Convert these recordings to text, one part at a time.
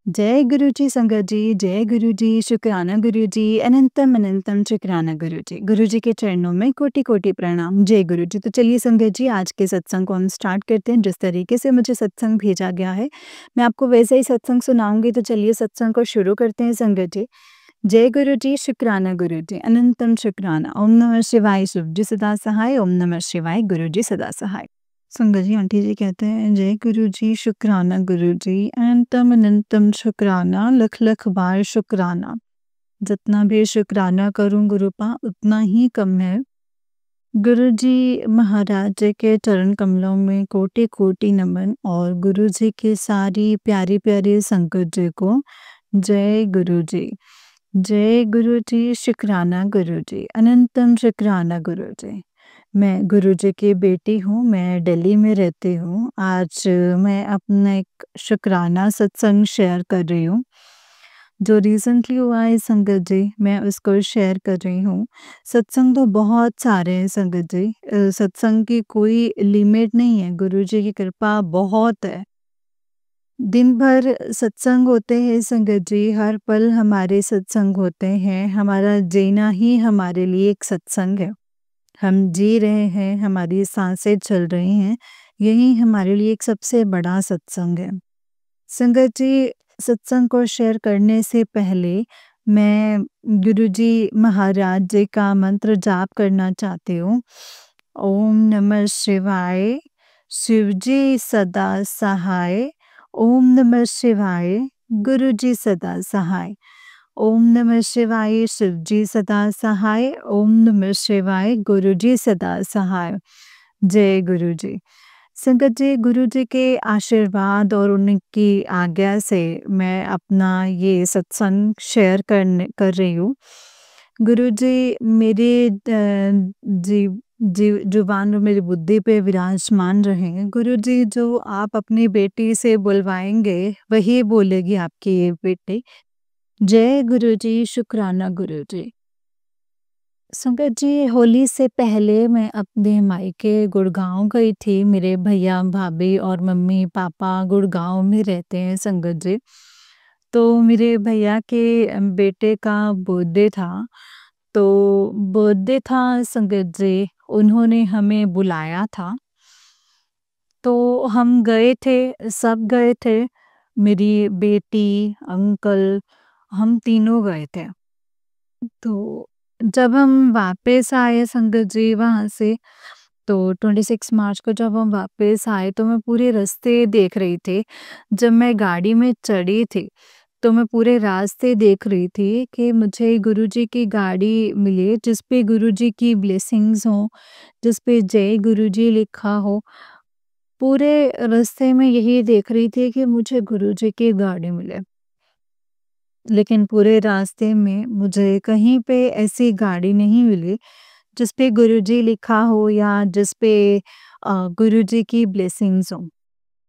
जय गुरु जी संगत जी, जय गुरु जी, शुक्राना गुरु जी, अनंतम अनंतम शुक्राना गुरु जी। गुरु जी के चरणों में कोटि-कोटि प्रणाम। जय गुरु जी। तो चलिए संगत जी आज के सत्संग को हम स्टार्ट करते हैं। जिस तरीके से मुझे सत्संग भेजा गया है, मैं आपको वैसे ही सत्संग सुनाऊँगी तो चलिए सत्संग को शुरू करते हैं संगत जी। जय गुरु जी, शुक्राना गुरु जी, अनंतम शुक्राना। ओम नमः शिवाय शुभ जी सदा सहाय, ओम नमः शिवाय गुरु जी सदा सहाय। संगत जी आंटी जी कहते हैं जय गुरु जी शुक्राना गुरु जी अनंतम अनंतम शुक्राना लख लख बार शुक्राना। जितना भी शुक्राना करूं गुरुपा उतना ही कम है। गुरु जी महाराज जी के चरण कमलों में कोटि कोटि नमन और गुरु जी की सारी प्यारी प्यारी संगत जी को जय गुरु जी। जय गुरु जी शुक्राना गुरु जी अनंतम शुक्राना गुरु जी। मैं गुरुजी की बेटी हूँ, मैं दिल्ली में रहती हूँ। आज मैं अपना एक शुक्राना सत्संग शेयर कर रही हूँ। जो रिसेंटली हुआ है संगत जी, मैं उसको शेयर कर रही हूँ। सत्संग तो बहुत सारे हैं संगत जी। सत्संग की कोई लिमिट नहीं है, गुरुजी की कृपा बहुत है। दिन भर सत्संग होते हैं संगत जी, हर पल हमारे सत्संग होते हैं। हमारा जीना ही हमारे लिए एक सत्संग है। हम जी रहे हैं, हमारी सांसें चल रही हैं, यही हमारे लिए एक सबसे बड़ा सत्संग है। संगत जी, सत्संग को शेयर करने से पहले मैं गुरुजी महाराज जी का मंत्र जाप करना चाहती हूँ। ओम नमः शिवाय, शिव जी सदा सहाय। ओम नमः शिवाय, गुरु जी सदा सहाय। ओम नमः शिवाय, शिव जी सदा सहाय। ओम नमः शिवाय, गुरु जी सदा सहाय। जय गुरु जी। संगत जी, गुरु जी के आशीर्वाद और उनकी आज्ञा से मैं अपना ये सत्संग शेयर कर रही हूँ। गुरु जी मेरे जुबान और मेरी बुद्धि पे विराजमान रहे। गुरु जी जो आप अपनी बेटी से बुलवाएंगे वही बोलेगी आपकी ये बेटी। जय गुरु जी, शुक्राना गुरु जी। संगत जी, होली से पहले मैं अपने मायके गुड़गाँव गई थी। मेरे भैया भाभी और मम्मी पापा गुड़गाँव में रहते हैं संगत जी। तो मेरे भैया के बेटे का बर्थडे था। तो बर्थडे था संगत जी, उन्होंने हमें बुलाया था। तो हम गए थे, सब गए थे। मेरी बेटी, अंकल, हम तीनों गए थे। तो जब हम वापस आए संगत जी वहाँ से, तो 26 मार्च को जब हम वापस आए तो मैं पूरे रास्ते देख रही थी। जब मैं गाड़ी में चढ़ी थी, तो मैं पूरे रास्ते देख रही थी कि मुझे गुरुजी की गाड़ी मिले जिस पे गुरुजी की ब्लेसिंग्स हों, जिस पे जय गुरुजी लिखा हो। पूरे रास्ते में यही देख रही थी कि मुझे गुरुजी की गाड़ी मिले। लेकिन पूरे रास्ते में मुझे कहीं पे ऐसी गाड़ी नहीं मिली जिस पे गुरुजी लिखा हो या जिस पे गुरुजी की ब्लेसिंग्स हो।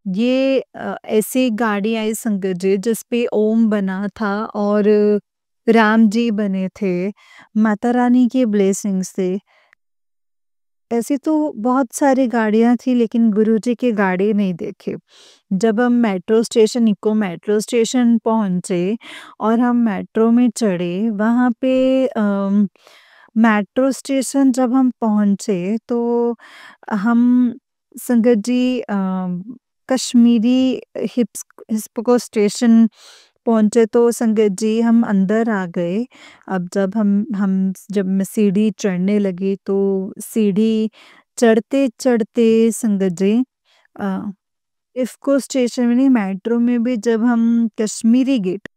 ये ऐसी गाड़ी आई संगत जी जिस पे ओम बना था और राम जी बने थे, माता रानी की ब्लेसिंग्स थे। ऐसी तो बहुत सारी गाड़ियाँ थी लेकिन गुरुजी की गाड़ी नहीं देखी। जब हम मेट्रो स्टेशन इको मेट्रो स्टेशन पहुँचे और हम मेट्रो में चढ़े, वहाँ पे मेट्रो स्टेशन जब हम पहुँचे तो हम संगत जी कश्मीरी हिप्सको स्टेशन पहुँचे तो संगत जी हम अंदर आ गए। अब जब मैं सीढ़ी चढ़ने लगी तो सीढ़ी चढ़ते-चढ़ते संगत जी अ, इफ़को स्टेशन में नहीं मेट्रो में भी जब हम कश्मीरी गेट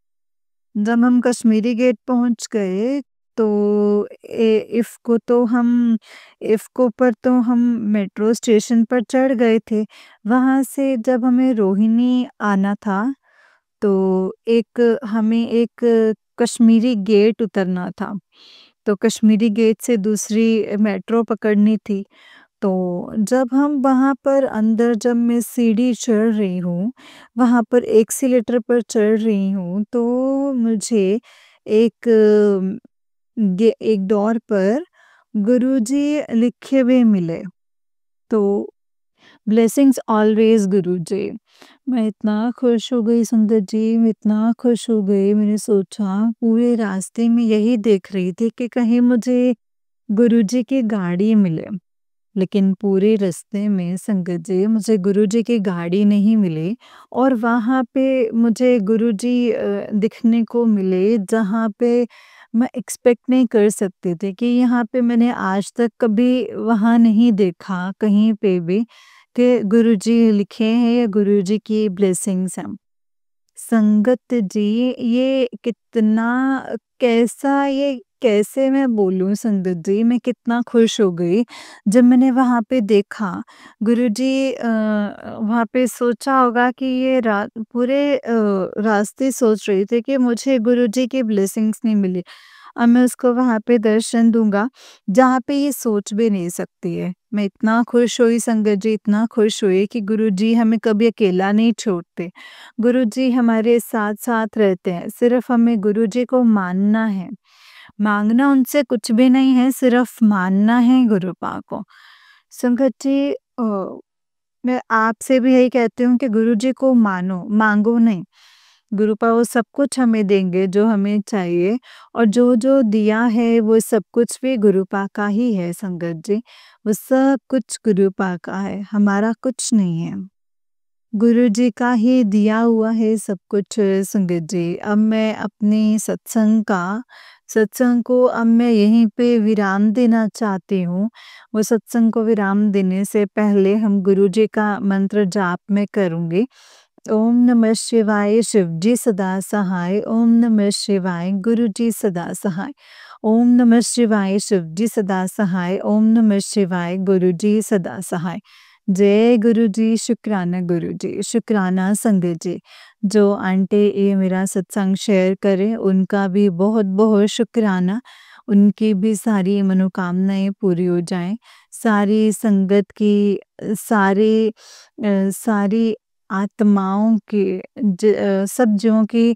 पहुँच गए तो इफ़को पर तो हम मेट्रो स्टेशन पर चढ़ गए थे। वहाँ से जब हमें रोहिणी आना था तो हमें एक कश्मीरी गेट उतरना था। तो कश्मीरी गेट से दूसरी मेट्रो पकड़नी थी। तो जब हम वहाँ पर अंदर जब मैं सीढ़ी चढ़ रही हूँ, वहाँ पर एक्सीलेटर पर चढ़ रही हूँ, तो मुझे एक डोर पर गुरुजी लिखे हुए मिले। तो ब्लेसिंग्स ऑलवेज गुरुजी। मैं इतना खुश हो गई संगत जी, मैं इतना खुश हो गई, मैंने सोचा पूरे रास्ते में यही देख रही थी कि कहीं मुझे गुरुजी की गाड़ी मिले। लेकिन पूरे रास्ते में संगत जी मुझे गुरुजी की गाड़ी नहीं मिली और वहाँ पे मुझे गुरुजी दिखने को मिले जहाँ पे मैं एक्सपेक्ट नहीं कर सकती थी कि यहाँ पे मैंने आज तक कभी वहाँ नहीं देखा कहीं पे भी कि गुरुजी लिखे हैं या गुरुजी की ब्लेसिंग्स हैं। संगत जी ये कितना कैसा ये कैसे मैं बोलूँ संगत जी मैं कितना खुश हो गई जब मैंने वहाँ पे देखा गुरुजी वहाँ पे सोचा होगा कि ये पूरे रास्ते सोच रही थी कि मुझे गुरुजी की ब्लेसिंग्स नहीं मिली। अब मैं उसको वहाँ पे दर्शन दूँगा, जहाँ पे ये सोच भी नहीं सकती है। मैं इतना खुश हुई संगत जी, इतना खुश हुई कि गुरुजी हमें कभी अकेला नहीं छोड़ते। गुरुजी हमारे साथ-साथ रहते हैं, सिर्फ़ हमें गुरुजी को मानना है। माँगना उनसे कुछ भी नहीं है, सिर्फ़ मानना है गुरुपा को। संगत जी मैं आपसे भी यही कहती हूँ कि गुरुजी को मानो, माँगो नहीं। गुरुपा वो सब कुछ हमें देंगे जो हमें चाहिए और जो-जो दिया है वो सब कुछ भी गुरुपा का ही है संगत जी। वो सब कुछ गुरुपा का है, हमारा कुछ नहीं है। गुरुजी का ही दिया हुआ है सब कुछ संगत जी। अब मैं अपनी सत्संग को अब मैं यहीं पे विराम देना चाहती हूँ। वो सत्संग को विराम देने से पहले हम गुरुजी का मंत्र जाप मैं करूँगी। ओम नमः शिवाय शिवजी सदा सहाय, ओम नमः शिवाय गुरुजी सदा सहाय, ओम नमः शिवाय शिवजी सदा सहाय, ओम नमः शिवाय गुरुजी सदा सहाय। जय गुरुजी, शुक्राना संगत जी। जो आंटी ये मेरा सत्संग शेयर करें उनका भी बहुत-बहुत शुक्राना। उनकी भी सारी मनोकामनाएँ पूरी हो जाएँ। सारी संगत की सारी आत्माओं की सब जीवों की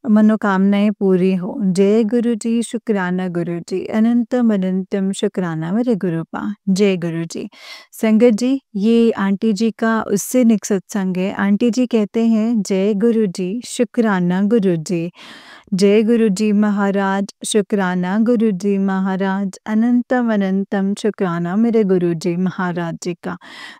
मनोकामनाएँ पूरी हो। जय गुरुजी, शुक्राना गुरुजी, अनंतम अनंतम शुक्राना मेरे गुरुपा। जय गुरुजी। संगत जी, ये आंटी जी का उससे नेक्स्ट सत्संग है। आंटी जी कहते हैं, जय गुरुजी, शुक्राना गुरुजी। जय गुरुजी महाराज, शुक्राना गुरुजी महाराज, अनंतम अनंतम शुक्राना मेरे गुरुजी महाराज जी का।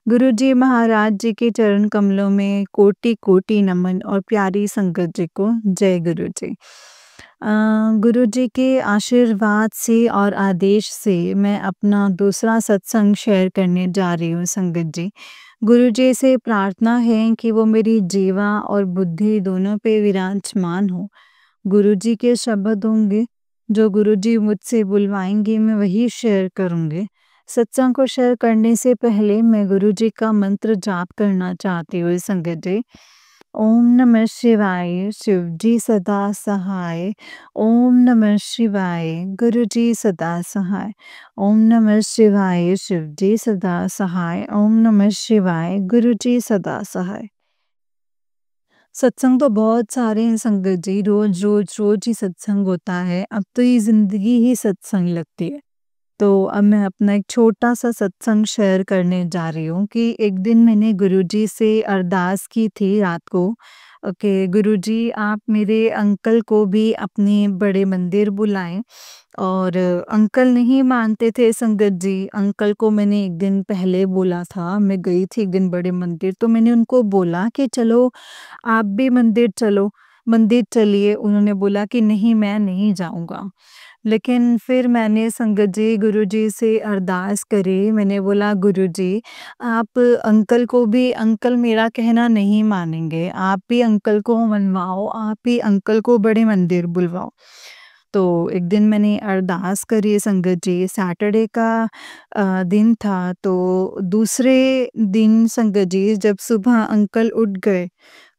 गुरुजी महाराज जी के चरण कमलों में कोटि-कोटि नमन और प्यारी संगत जी को जय गुरुजी। गुरुजी के आशीर्वाद से और आदेश से मैं अपना दूसरा सत्संग शेयर करने जा रही हूँ संगत जी। गुरुजी से प्रार्थना है कि वो मेरी जीवा और बुद्धि दोनों पे विराजमान हो। गुरुजी के शब्द होंगे, जो गुरुजी मुझसे बुलवाएँगे मैं वही शेयर करूँगी। सत्संग को शेयर करने से पहले मैं गुरुजी का मंत्र जाप करना चाहती हूँ संगत जी। ओम नमः शिवाय, शिवजी सदा सहाय। ओम नमः शिवाय, गुरुजी सदा सहाय। ओम नमः शिवाय, शिवजी सदा सहाय। ओम नमः शिवाय, गुरुजी सदा सहाय। सत्संग तो बहुत सारे हैं संगत जी, रोज ही सत्संग होता है। अब तो ये ज़िंदगी ही सत्संग लगती है। तो अब मैं अपना एक छोटा-सा सत्संग शेयर करने जा रही हूँ कि एक दिन मैंने गुरुजी से अरदास की थी रात को कि गुरुजी आप मेरे अंकल को भी अपने बड़े मंदिर बुलाएँ। और अंकल नहीं मानते थे संगत जी। अंकल को मैंने एक दिन पहले बोला था, मैं गई थी एक दिन बड़े मंदिर तो मैंने उनको बोला कि चलो आप भी मंदिर चलो, मंदिर चलिए। उन्होंने बोला कि नहीं मैं नहीं जाऊँगा। लेकिन फिर मैंने संगत जी गुरुजी से अरदास करी, मैंने बोला गुरुजी आप अंकल मेरा कहना नहीं मानेंगे, आप भी अंकल को मनवाओ, आप ही अंकल को बड़े मंदिर बुलवाओ। तो एक दिन मैंने अरदास करी संगत जी, सैटरडे का दिन था तो दूसरे दिन संगत जी जब सुबह अंकल उठ गए,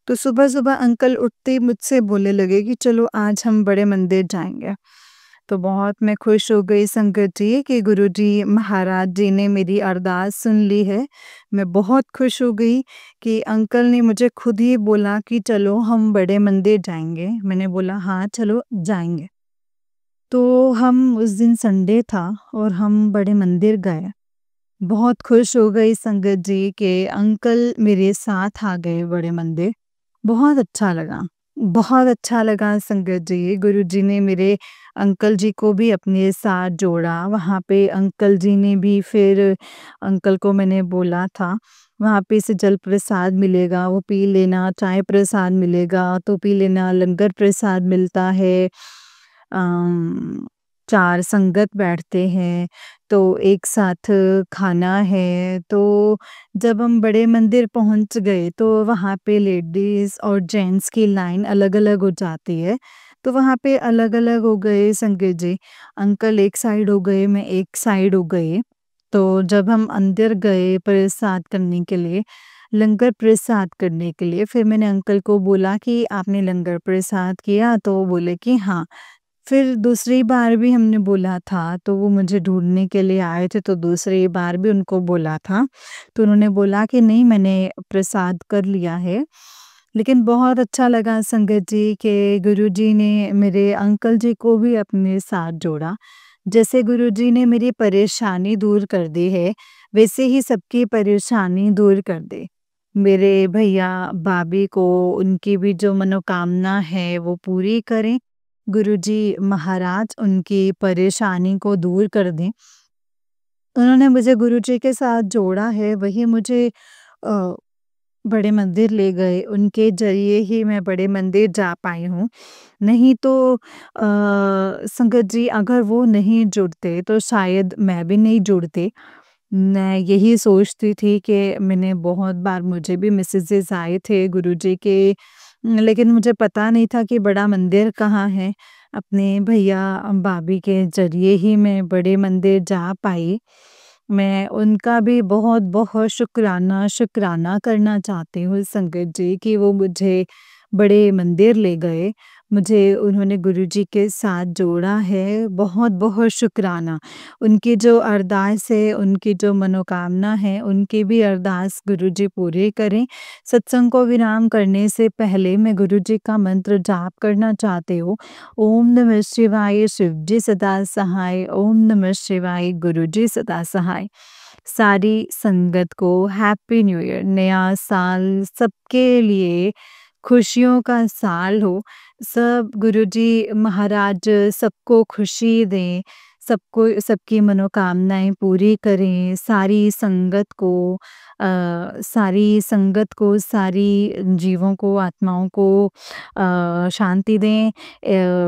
तो सुबह-सुबह अंकल उठते ही मुझसे बोलने लगे कि चलो आज हम बड़े मंदिर जाएँगे। तो बहुत मैं खुश हो गई संगत जी कि गुरुजी महाराज जी ने मेरी अरदास सुन ली है। मैं बहुत खुश हो गई कि अंकल ने मुझे खुद ही बोला कि चलो हम बड़े मंदिर जाएँगे। मैंने बोला हाँ, चलो जाएँगे। तो हम उस दिन संडे था और हम बड़े मंदिर गए। बहुत खुश हो गई संगत जी कि अंकल मेरे साथ आ गए बड़े मंदिर। बहुत अच्छा लगा, बहुत अच्छा लगा संगत जी। गुरुजी ने मेरे अंकल जी को भी अपने साथ जोड़ा। वहाँ पे अंकल जी ने भी फिर अंकल को मैंने बोला था, वहाँ पे से जल प्रसाद मिलेगा, वो पी लेना, चाय प्रसाद मिलेगा तो पी लेना, लंगर प्रसाद मिलता है। 4 संगत बैठते हैं, तो एक साथ खाना है। तो जब हम बड़े मंदिर पहुँच गए, तो वहाँ पे लेडीज़ और जेंट्स की लाइन अलग-अलग हो जाती है। तो वहाँ पे अलग-अलग हो गए संगत जी। अंकल एक साइड हो गए, मैं एक साइड हो गई। तो जब हम अंदर गए प्रसाद करने के लिए, लंगर प्रसाद करने के लिए, फिर मैंने अंकल को बोला कि आपने लंगर प्रसाद किया? तो वो बोले कि हाँ। फिर दूसरी बार भी हमने बोला था, तो वो मुझे ढूँढने के लिए आए थे, तो दूसरी बार भी उनको बोला था। तो उन्होंने बोला कि नहीं, मैंने प्रसाद कर लिया है। लेकिन बहुत अच्छा लगा संगत जी कि गुरुजी ने मेरे अंकल जी को भी अपने साथ जोड़ा। जैसे गुरुजी ने मेरी परेशानी दूर कर दी है, वैसे ही सबकी परेशानी दूर कर दे। मेरे भैया-भाभी को उनकी भी जो मनोकामना है वो पूरी करें। गुरुजी महाराज उनकी परेशानी को दूर कर दें। उन्होंने मुझे गुरुजी के साथ जोड़ा है, वही मुझे अ, बड़े मंदिर ले गए, उनके ज़रिए ही मैं बड़े मंदिर जा पाई हूँ। नहीं तो संगत जी, अगर वो नहीं जुड़ते तो शायद मैं भी नहीं जुड़ती। मैं यही सोचती थी कि मैंने बहुत बार मुझे भी मैसेजेस आए थे गुरुजी के, लेकिन मुझे पता नहीं था कि बड़ा मंदिर कहाँ है। अपने भैया-भाभी के ज़रिए ही मैं बड़े मंदिर जा पाई। मैं उनका भी बहुत-बहुत शुक्राना करना चाहती हूँ संगत जी कि वो मुझे बड़े मंदिर ले गए। मुझे उन्होंने गुरुजी के साथ जोड़ा है, बहुत-बहुत शुक्राना। उनकी जो अरदास है, उनकी जो मनोकामना है, उनकी भी अरदास गुरुजी पूरी करें। सत्संग को विराम करने से पहले मैं गुरुजी का मंत्र जाप करना चाहती हूँ। ओम नमः शिवाय, शिव जी सदा सहाय। ओम नमः शिवाय, गुरुजी सदा सहाय। सारी संगत को हैप्पी न्यू ईयर। नया साल सबके लिए खुशियों का साल हो। सब गुरुजी महाराज सबको खुशी दें, सबको सबकी मनोकामनाएँ पूरी करें, सारी संगत को, सारी जीवों को, आत्माओं को शांति दें,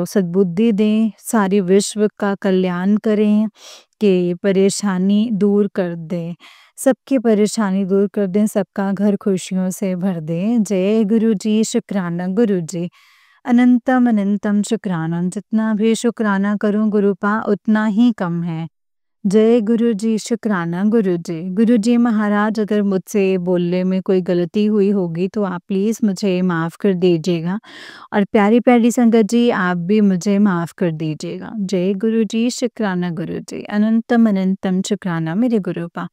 सद्बुद्धि दें, सारे विश्व का कल्याण करें, कि परेशानी दूर कर दें। सबकी परेशानी दूर कर दें, सबका घर खुशियों से भर दें। जय गुरुजी, शुक्राना गुरुजी। अनंतम अनंतम शुक्राना। जितना भी शुक्राना करूँ गुरुपा उतना ही कम है। जय गुरुजी, शुक्राना गुरुजी। गुरुजी महाराज, अगर मुझसे बोलने में कोई गलती हुई होगी तो आप प्लीज़ मुझे माफ़ कर दीजिएगा, और प्यारी-प्यारी संगत जी, आप भी मुझे माफ़ कर दीजिएगा। जय गुरुजी, शुक्राना गुरुजी। अनंतम अनंतम शुक्राना मेरे गुरुपा।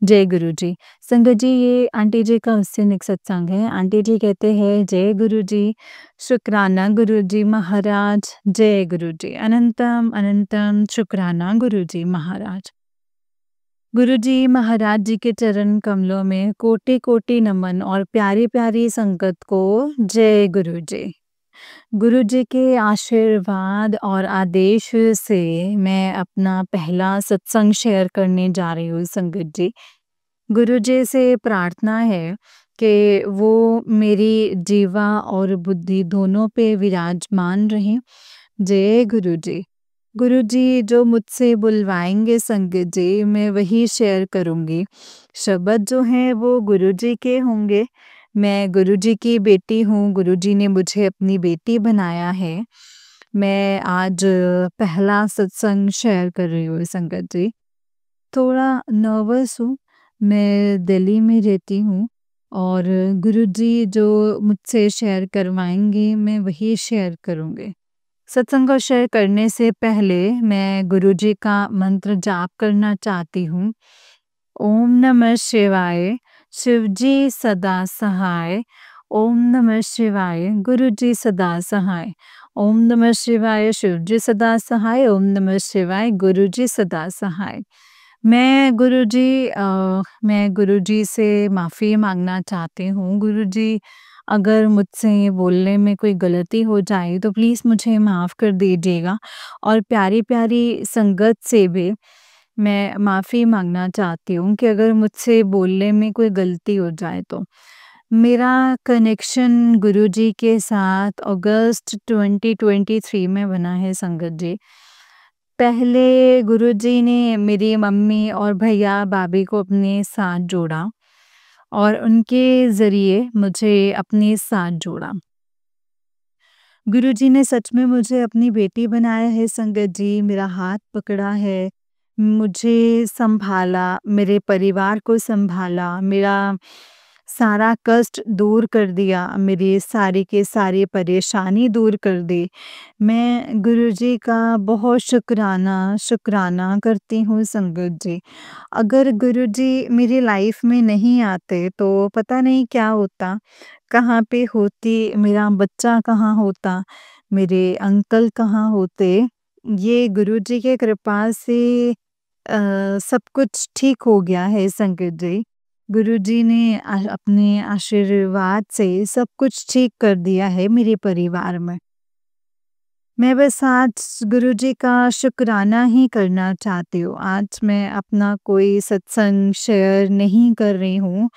जय गुरुजी। संगत जी, ये आंटी जी का उससे निक सत्संग है। आंटी जी कहते हैं, जय गुरुजी, शुक्राना गुरुजी महाराज, जय गुरुजी। अनंतम अनंतम शुक्राना गुरुजी महाराज। गुरुजी महाराज जी के चरण कमलों में कोटि-कोटि नमन, और प्यारी-प्यारी संगत को जय गुरुजी। गुरुजी के आशीर्वाद और आदेश से मैं अपना पहला सत्संग शेयर करने जा रही हूँ संगत जी। गुरुजी से प्रार्थना है कि वो मेरी जीवा और बुद्धि दोनों पे विराजमान रहें। जय गुरुजी। गुरुजी जो मुझसे बुलवाएंगे संगत जी, मैं वही शेयर करूँगी। शब्द जो हैं वो गुरुजी के होंगे। मैं गुरुजी की बेटी हूँ, गुरुजी ने मुझे अपनी बेटी बनाया है। मैं आज पहला सत्संग शेयर कर रही हूँ संगत जी। थोड़ा नर्वस हूँ। मैं दिल्ली में रहती हूँ, और गुरुजी जो मुझसे शेयर करवाएँगे मैं वही शेयर करूँगी। सत्संग को शेयर करने से पहले मैं गुरुजी का मंत्र जाप करना चाहती हूँ। ओम नमः शिवाय, शिवजी सदा सहाय। ओम नमः शिवाय, गुरुजी सदा सहाय। ओम नमः शिवाय, शिवजी सदा सहाय। ओम नमः शिवाय, गुरुजी सदा सहाय। मैं गुरुजी से माफ़ी माँगना चाहती हूँ। गुरुजी, अगर मुझसे बोलने में कोई गलती हो जाए तो प्लीज़ मुझे माफ़ कर दीजिएगा, और प्यारी-प्यारी संगत से भी मैं माफ़ी माँगना चाहती हूँ कि अगर मुझसे बोलने में कोई गलती हो जाए तो। मेरा कनेक्शन गुरुजी के साथ अगस्त 2023 में बना है संगत जी। पहले गुरुजी ने मेरी मम्मी और भैया-भाभी को अपने साथ जोड़ा, और उनके ज़रिए मुझे अपने साथ जोड़ा। गुरुजी ने सच में मुझे अपनी बेटी बनाया है संगत जी, मेरा हाथ पकड़ा है, मुझे सँभाला, मेरे परिवार को सँभाला, मेरा सारा कष्ट दूर कर दिया, मेरी सारी की सारी परेशानी दूर कर दी। मैं गुरुजी का बहुत शुक्राना करती हूँ संगत जी। अगर गुरुजी मेरी लाइफ में नहीं आते तो पता नहीं क्या होता, कहाँ पे होती, मेरा बच्चा कहाँ होता, मेरे अंकल कहाँ होते। ये गुरुजी के कृपा से सब कुछ ठीक हो गया है संगत जी। गुरुजी ने अपने आशीर्वाद से सब कुछ ठीक कर दिया है मेरे परिवार में। मैं बस आज गुरुजी का शुक्राना ही करना चाहती हूँ। आज मैं अपना कोई सत्संग शेयर नहीं कर रही हूँ।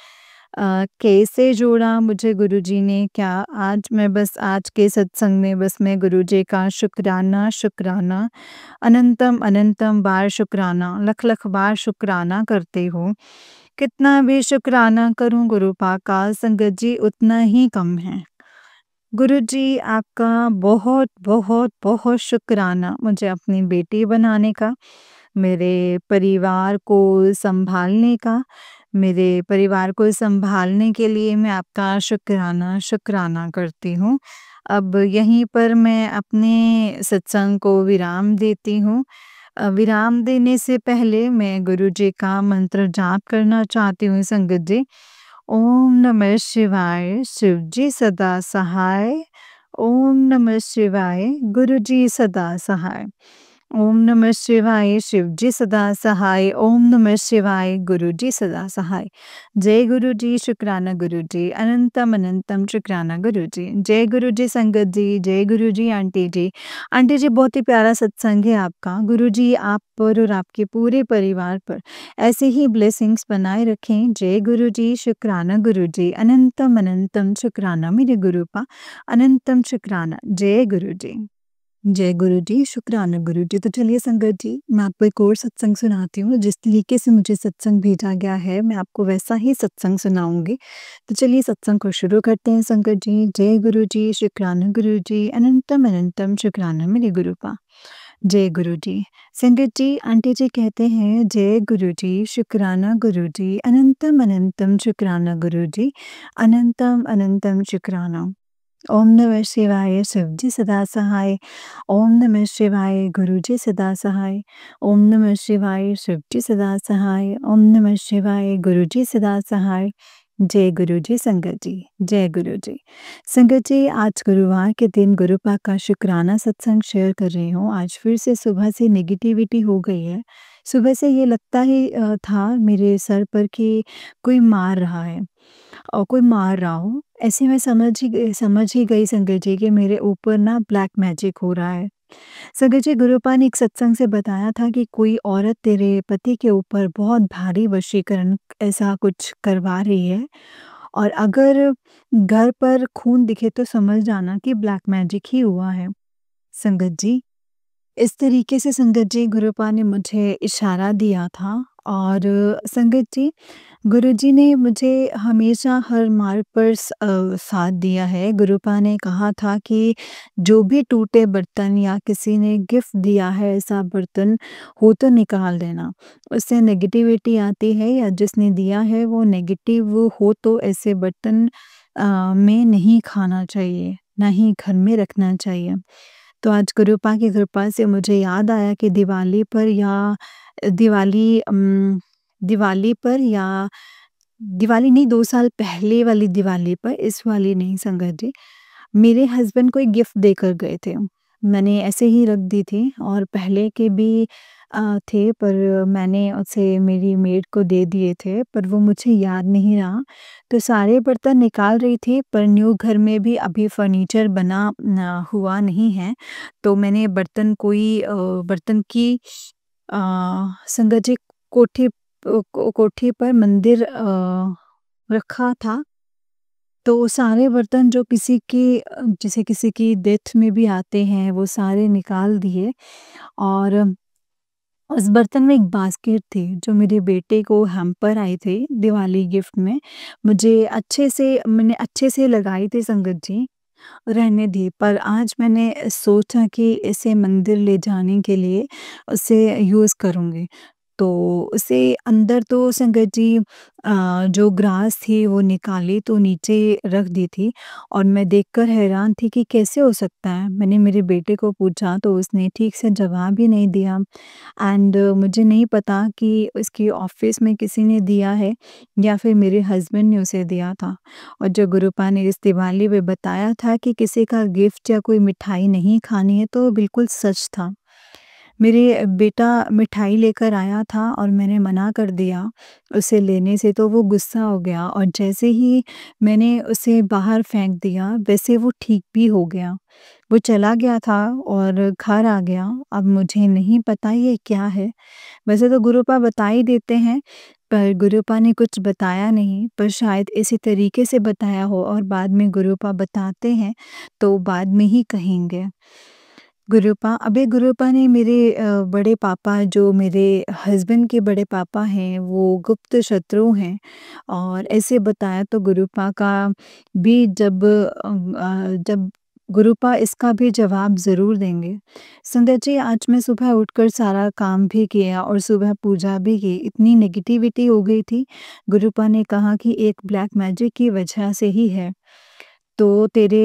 कैसे जोड़ा मुझे गुरुजी ने, क्या, आज मैं बस आज के सत्संग में बस मैं गुरुजी का शुक्राना अनंतम अनंतम बार शुक्राना, लख-लख बार शुक्राना करती हूँ। कितना भी शुक्राना करूँ गुरुपा का संगत जी उतना ही कम है। गुरुजी, आपका बहुत बहुत बहुत शुक्राना मुझे अपनी बेटी बनाने का, मेरे परिवार को सँभालने का। मेरे परिवार को सँभालने के लिए मैं आपका शुक्राना करती हूँ। अब यहीं पर मैं अपने सत्संग को विराम देती हूँ। विराम देने से पहले मैं गुरुजी का मंत्र जाप करना चाहती हूँ संगत जी। ओम नमः शिवाय, शिव जी सदा सहाय। ओम नमः शिवाय, गुरु जी सदा सहाय। ओम नमः शिवाय, शिव जी सदा सहाय। ओम नमः शिवाय, गुरु जी सदा सहाय। जय गुरु जी, शुक्राना गुरु जी, अनंतम अनंतम शुक्राना गुरु जी। जय गुरु जी संगत जी, जय गुरु जी आंटी जी। आंटी जी, बहुत ही प्यारा सत्संग है आपका। गुरु जी आप पर और आपके पूरे परिवार पर ऐसे ही ब्लेसिंग्स बनाए रखें। जय गुरु जी, शुक्राना गुरु जी, अनंतम अनंतम शुक्राना मेरे गुरुपा, अनंतम शुक्राना। जय गुरु जी। जय गुरु जी, शुक्राना गुरु जी। तो चलिए संगत जी, मैं आपको एक और सत्संग सुनाती हूँ। जिस तरीके से मुझे सत्संग भेजा गया है, मैं आपको वैसा ही सत्संग सुनाऊँगी। तो चलिए सत्संग को शुरू करते हैं संगत जी। जय गुरु जी, शुक्राना गुरु जी, अनंतम अनंतम शुक्राना मेरे गुरुपा। जय गुरु जी। संगत जी, आंटी जी कहते हैं, जय गुरु जी, शुक्राना गुरु जी, अनंतम अनंतम शुक्राना गुरु जी, अनंतम अनंतम शुक्राना। ओम नमः शिवाय, शिव जी सदा सहाय। ओम नमः शिवाय, गुरु जी सदा सहाय। ओम नमः शिवाय, शिव जी सदा सहाय। ओम नमः शिवाय, गुरु जी सदा सहाय। जय गुरु जी संगत जी, जय गुरु जी। संगत जी, आज गुरुवार के दिन गुरुपा का शुक्राना सत्संग शेयर कर रही हूँ। आज फिर से सुबह से नेगेटिविटी हो गई है। सुबह से ये लगता ही था मेरे सर पर कि कोई मार रहा है, और कोई मार रहा हो। ऐसे में समझ ही गई संगत जी कि मेरे ऊपर ना ब्लैक मैजिक हो रहा है। संगत जी, गुरुपा ने एक सत्संग से बताया था कि कोई औरत तेरे पति के ऊपर बहुत भारी वशीकरण ऐसा कुछ करवा रही है, और अगर घर पर खून दिखे तो समझ जाना कि ब्लैक मैजिक ही हुआ है। संगत जी, इस तरीके से संगत जी गुरुपा ने मुझे इशारा दिया था, और संगत जी, गुरुजी ने मुझे हमेशा हर मार्ग पर साथ दिया है। गुरुपा ने कहा था कि जो भी टूटे बर्तन या किसी ने गिफ्ट दिया है ऐसा बर्तन हो तो निकाल देना। उससे नेगेटिविटी आती है, या जिसने दिया है वो नेगेटिव हो तो ऐसे बर्तन में नहीं खाना चाहिए, ना ही घर में रखना चाहिए। तो आज गुरुपा की कृपा से मुझे याद आया कि दिवाली दिवाली पर या दिवाली नहीं, 2 साल पहले वाली दिवाली पर, इस वाली नहीं संगत जी, मेरे हस्बैंड कोई गिफ्ट देकर गए थे। मैंने ऐसे ही रख दी थी और पहले के भी थे पर मैंने उसे मेरी मेड को दे दिए थे पर वो मुझे याद नहीं रहा। तो सारे बर्तन निकाल रही थी पर न्यू घर में भी अभी फर्नीचर बना हुआ नहीं है। तो मैंने बर्तन की संगत जी कोठी पर मंदिर रखा था। तो सारे बर्तन जो जैसे किसी की डेथ में भी आते हैं वो सारे निकाल दिए और उस बर्तन में एक बास्केट थी जो मेरे बेटे को हैम्पर आई थी दिवाली गिफ्ट में। मैंने अच्छे से लगाई थी संगत जी, रहने दी। पर आज मैंने सोचा कि इसे मंदिर ले जाने के लिए उसे यूज़ करूँगी। तो उसे अंदर तो संगत जी जो ग्रास थी वो निकाली तो नीचे रख दी थी और मैं देखकर हैरान थी कि कैसे हो सकता है? मैंने मेरे बेटे को पूछा तो उसने ठीक से जवाब ही नहीं दिया एंड मुझे नहीं पता कि उसकी ऑफ़िस में किसी ने दिया है या फिर मेरे हस्बैंड ने उसे दिया था। और जो गुरुपा ने इस दिवाली पे बताया था कि किसी का गिफ्ट या कोई मिठाई नहीं खानी है तो वो बिल्कुल सच था। मेरे बेटा मिठाई लेकर आया था और मैंने मना कर दिया उसे लेने से तो वो गुस्सा हो गया और जैसे ही मैंने उसे बाहर फेंक दिया वैसे वो ठीक भी हो गया। वो चला गया था और घर आ गया। अब मुझे नहीं पता ये क्या है? वैसे तो गुरुपा बता ही देते हैं, पर गुरुपा ने कुछ बताया नहीं, पर शायद इसी तरीके से बताया हो और बाद में गुरुपा बताते हैं, तो बाद में ही कहेंगे। गुरुपा ने मेरे बड़े पापा जो मेरे हस्बैंड के बड़े पापा हैं, वो गुप्त शत्रु हैं और ऐसे बताया तो गुरुपा का भी जब गुरुपा इसका भी जवाब ज़रूर देंगे। संध्या जी, आज मैं सुबह उठकर सारा काम भी किया और सुबह पूजा भी की, इतनी नेगेटिविटी हो गई थी। गुरुपा ने कहा कि एक ब्लैक मैजिक की वजह से ही है। तो तेरे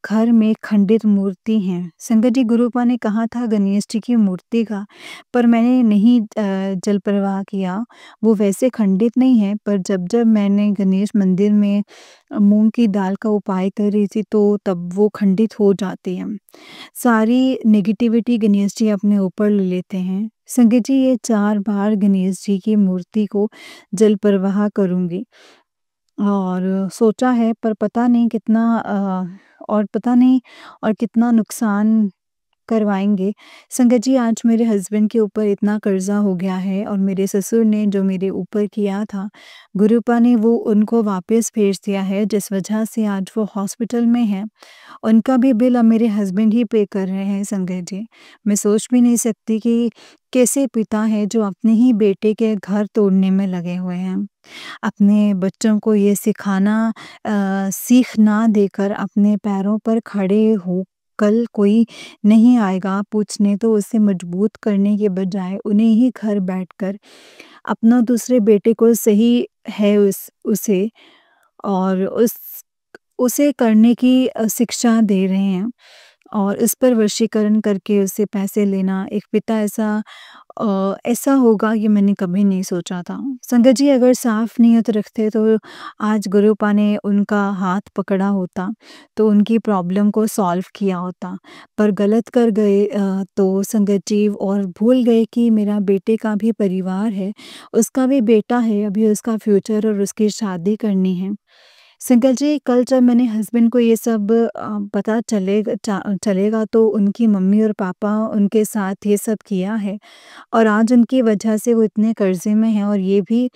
घर में खंडित मूर्ति हैं। संगत जी, गुरुपा ने कहा था गणेश जी की मूर्ति का, पर मैंने नहीं जल प्रवाह किया। वो वैसे खंडित नहीं है, पर जब-जब मैंने गणेश मंदिर में मूँग की दाल का उपाय कर रही थी, तो तब वो खंडित हो जाती है। सारी नेगेटिविटी गणेश जी अपने ऊपर ले लेते हैं। संगत जी, ये 4 बार गणेश जी की मूर्ति को जल प्रवाह करूँगी। और सोचा है पर पता नहीं और कितना नुकसान करवाएँगे। संगत जी, आज मेरे हस्बैंड के ऊपर इतना कर्ज़ा हो गया है और मेरे ससुर ने जो मेरे ऊपर किया था, गुरुपा ने वो उनको वापस भेज दिया है जिस वजह से आज वो हॉस्पिटल में हैं। उनका भी बिल अब मेरे हस्बैंड ही पे कर रहे हैं संगत जी। मैं सोच भी नहीं सकती कि कैसे पिता है जो अपने ही बेटे के घर तोड़ने में लगे हुए हैं। अपने बच्चों को ये सीख ना देकर अपने पैरों पर खड़े हो, कल कोई नहीं आएगा पूछने तो उसे मजबूत करने के बजाय उन्हें ही घर बैठकर अपना दूसरे बेटे को सही है उसे और उसे करने की शिक्षा दे रहे हैं और इस पर वशीकरण करके उससे पैसे लेना एक पिता ऐसा होगा ये मैंने कभी नहीं सोचा था। संगत जी, अगर साफ नीयत रखते तो आज गुरुपा ने उनका हाथ पकड़ा होता, तो उनकी प्रॉब्लम को सॉल्व किया होता। पर गलत कर गए तो संगत जी और भूल गए कि मेरा बेटे का भी परिवार है, उसका भी बेटा है, अभी उसका फ्यूचर और उसकी शादी करनी है। संकल जी, कल जब मेरे हस्बैंड को ये सब पता चलेगा तो उनकी मम्मी और पापा उनके साथ ये सब किया है और आज उनकी वजह से वो इतने कर्ज़े में हैं और ये भी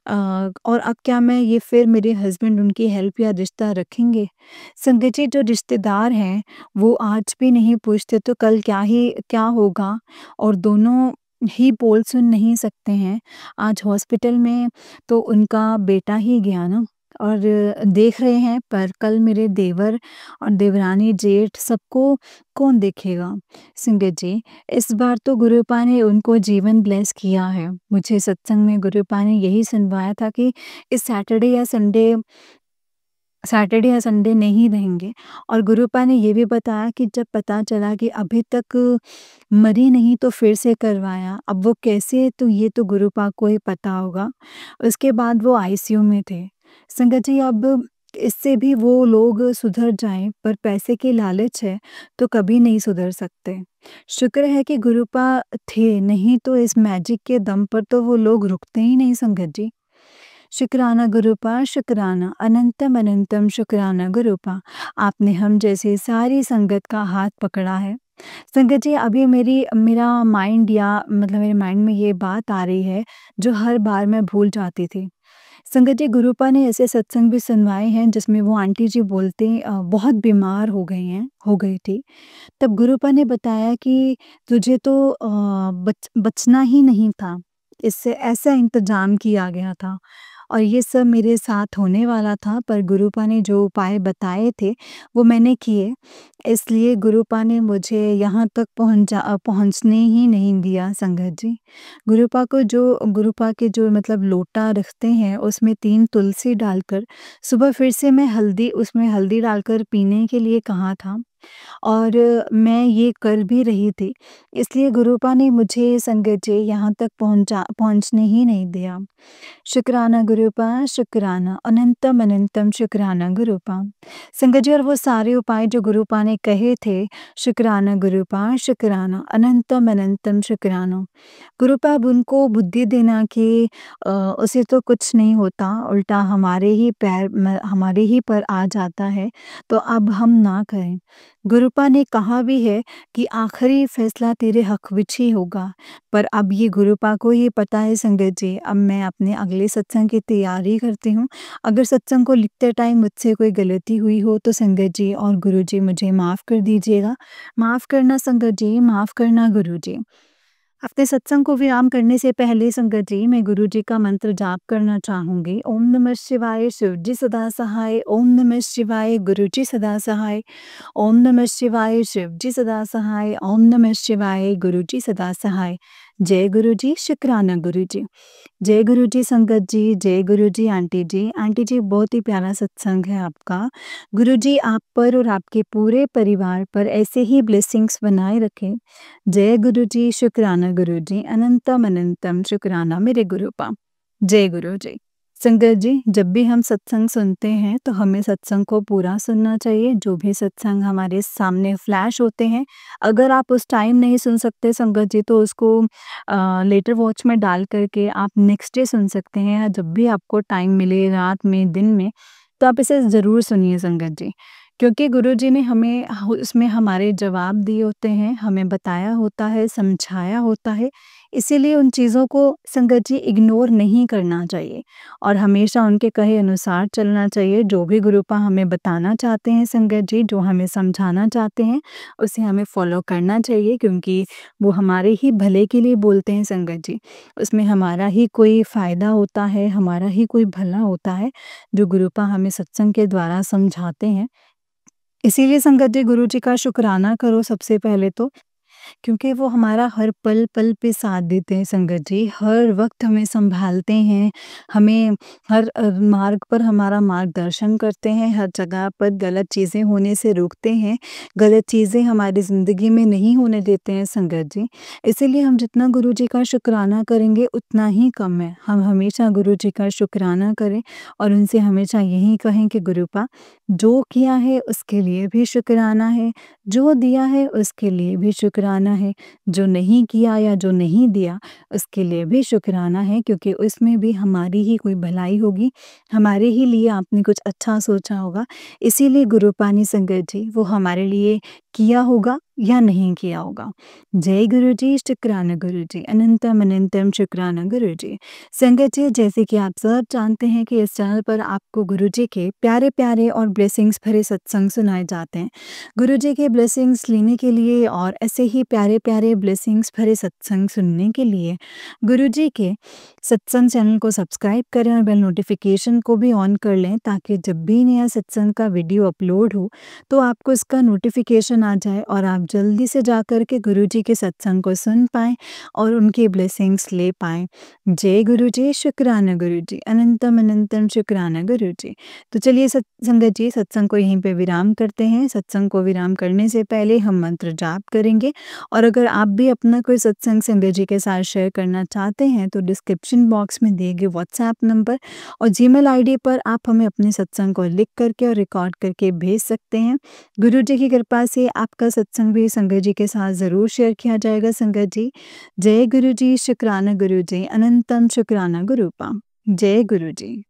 और अब क्या मैं ये फिर मेरे हस्बैंड उनकी हेल्प या रिश्ता रखेंगे? संगत जी, जो रिश्तेदार हैं वो आज भी नहीं पूछते तो कल क्या होगा? और दोनों ही बोल सुन नहीं सकते हैं। आज हॉस्पिटल में तो उनका बेटा ही गया ना और देख रहे हैं पर कल मेरे देवर और देवरानी जेठ सबको कौन देखेगा? संगत जी, इस बार तो गुरुपा ने उनको जीवन ब्लेस किया है। मुझे सत्संग में गुरुपा ने यही सुनवाया था कि इस सैटरडे या संडे नहीं रहेंगे और गुरुपा ने ये भी बताया कि जब पता चला कि अभी तक मरी नहीं तो फिर से करवाया। अब वो कैसे तो ये तो गुरुपा को ही पता होगा। उसके बाद वो आईसीयू में थे। संगत जी, अब इससे भी वो लोग सुधर जाएँ, पर पैसे की लालच है तो कभी नहीं सुधर सकते। शुक्र है कि गुरुपा थे, नहीं तो इस मैजिक के दम पर तो वो लोग रुकते ही नहीं संगत जी। शुक्राना गुरुपा शुक्राना, अनंतम अनंतम शुक्राना गुरुपा। आपने हम जैसे सारी संगत का हाथ पकड़ा है। संगत जी, अभी मेरा माइंड या मतलब मेरे माइंड में ये बात आ रही है जो हर बार मैं भूल जाती थी। संगत जी, गुरुपा ने ऐसे सत्संग भी सुनवाए हैं जिसमें वो आंटी जी बोलते बहुत बीमार हो गई थी। तब गुरुपा ने बताया कि तुझे तो बचना ही नहीं था, इससे ऐसा इंतज़ाम किया गया था और ये सब मेरे साथ होने वाला था, पर गुरुपा ने जो उपाय बताए थे वो मैंने किए। इसलिए गुरुपा ने मुझे यहाँ तक पहुँचने ही नहीं दिया संगत जी। गुरुपा के जो मतलब लोटा रखते हैं उसमें 3 तुलसी डालकर सुबह फिर से मैं उसमें हल्दी डालकर पीने के लिए कहा था और मैं ये कर भी रही थी। इसलिए गुरुपा ने मुझे संगत जी यहाँ तक पहुँचने ही नहीं दिया। शुक्राना गुरुपा शुक्राना, अनंतम अनंतम शुक्राना गुरुपा। संगत जी, और वो सारे उपाय जो गुरुपा ने कहे थे, शुक्राना गुरुपा शुक्राना, अनंतम अनंतम शुक्राना। गुरुपा अब उनको बुद्धि देना कि उसे तो कुछ नहीं होता, उल्टा हमारे ही पर आ जाता है, तो अब हम ना करें। गुरुपा ने कहा भी है कि आखिरी फैसला तेरे हक विच ही होगा, पर अब ये गुरुपा को ही पता है संगत जी। अब मैं अपने अगले सत्संग की तैयारी करती हूँ। अगर सत्संग को लिखते टाइम मुझसे कोई गलती हुई हो तो संगत जी और गुरुजी मुझे माफ़ कर दीजिएगा। माफ़ करना संगत जी, माफ़ करना गुरुजी। अपने सत्संग को विराम करने से पहले संगत जी, मैं गुरुजी का मंत्र जाप करना चाहूँगी। ओम नमः शिवाय, शिवजी सदा सहाय। ओम नमः शिवाय, गुरुजी सदा सहाय। ओम नमः शिवाय, शिवजी सदा सहाय। ओम नमः शिवाय, गुरुजी सदा सहाय। जय गुरुजी, शुक्राना गुरुजी। जय गुरुजी संगत जी, जय गुरुजी आंटी जी। आंटी जी, बहुत ही प्यारा सत्संग है आपका। गुरुजी आप पर और आपके पूरे परिवार पर ऐसे ही ब्लेसिंग्स बनाए रखें। जय गुरुजी, शुक्राना गुरुजी, अनंतम अनंतम शुक्राना मेरे गुरुपा। जय गुरुजी। संगत जी, जब भी हम सत्संग सुनते हैं तो हमें सत्संग को पूरा सुनना चाहिए। जो भी सत्संग हमारे सामने फ्लैश होते हैं, अगर आप उस टाइम नहीं सुन सकते संगत जी तो उसको लेटर वॉच में डाल करके आप नेक्स्ट डे सुन सकते हैं, या जब भी आपको टाइम मिले रात में, दिन में, तो आप इसे ज़रूर सुनिए संगत जी। क्योंकि गुरुजी ने हमें उसमें हमारे जवाब दिए होते हैं, हमें बताया होता है, समझाया होता है। इसीलिए उन चीज़ों को संगत जी इग्नोर नहीं करना चाहिए और हमेशा उनके कहे अनुसार चलना चाहिए। जो भी गुरुपा हमें बताना चाहते हैं संगत जी, जो हमें समझाना चाहते हैं, उसे हमें फ़ॉलो करना चाहिए, क्योंकि वो हमारे ही भले के लिए बोलते हैं संगत जी। उसमें हमारा ही कोई फ़ायदा होता है, हमारा ही कोई भला होता है, जो गुरुपा हमें सत्संग के द्वारा समझाते हैं। इसीलिए संगत जी, गुरुजी का शुक्राना करो सबसे पहले तो, क्योंकि वो हमारा हर पल-पल पे साथ देते हैं संगत जी, हर वक़्त हमें सँभालते हैं, हमें हर मार्ग पर हमारा मार्गदर्शन करते हैं, हर जगह पर गलत चीज़ें होने से रोकते हैं, गलत चीज़ें हमारी ज़िंदगी में नहीं होने देते हैं संगत जी। इसीलिए हम जितना गुरुजी का शुक्राना करेंगे उतना ही कम है। हम हमेशा गुरुजी का शुक्राना करें और उनसे हमेशा यही कहें कि गुरुपा, जो किया है उसके लिए भी शुक्राना है, जो दिया है उसके लिए भी शुक्राना है, जो नहीं किया या जो नहीं दिया उसके लिए भी शुक्राना है, क्योंकि उसमें भी हमारी ही कोई भलाई होगी, हमारे ही लिए आपने कुछ अच्छा सोचा होगा। इसीलिए गुरुपानी संगत जी, वो हमारे लिए किया होगा या नहीं किया होगा। जय गुरुजी, शुक्राना गुरुजी, अनंतम अनंतम शुक्राना गुरुजी। संगत जी, जैसे कि आप सब जानते हैं कि इस चैनल पर आपको गुरुजी के प्यारे-प्यारे और ब्लेसिंग्स भरे सत्संग सुनाए जाते हैं। गुरुजी के ब्लेसिंग्स लेने के लिए और ऐसे ही प्यारे-प्यारे ब्लेसिंग्स भरे सत्संग सुनने के लिए गुरुजी के सत्संग चैनल को सब्सक्राइब करें और बेल नोटिफिकेशन को भी ऑन कर लें, ताकि जब भी नया सत्संग का वीडियो अपलोड हो तो आपको इसका नोटिफिकेशन आ जाए और आप जल्दी से जाकर के गुरुजी के सत्संग को सुन पाएँ और उनकी ब्लेसिंग्स ले पाएँ। जय गुरुजी, शुक्राना गुरुजी, अनंतम अनंतम शुक्राना गुरुजी। तो चलिए संगत जी, सत्संग को यहीं पे विराम करते हैं। सत्संग को विराम करने से पहले हम मंत्र जाप करेंगे और अगर आप भी अपना कोई सत्संग संगत जी के साथ शेयर करना चाहते हैं तो डिस्क्रिप्शन बॉक्स में दिए गए व्हाट्सएप नंबर और जीमेल आईडी पर आप हमें अपने सत्संग को लिख करके और रिकॉर्ड करके भेज सकते हैं। गुरु जी की कृपा से आपका सत्संग भी संगत जी के साथ ज़रूर शेयर किया जाएगा संगत जी। जय गुरु जी, शुक्राना गुरु जी, अनंतम शुक्राना गुरुपा। जय गुरु जी।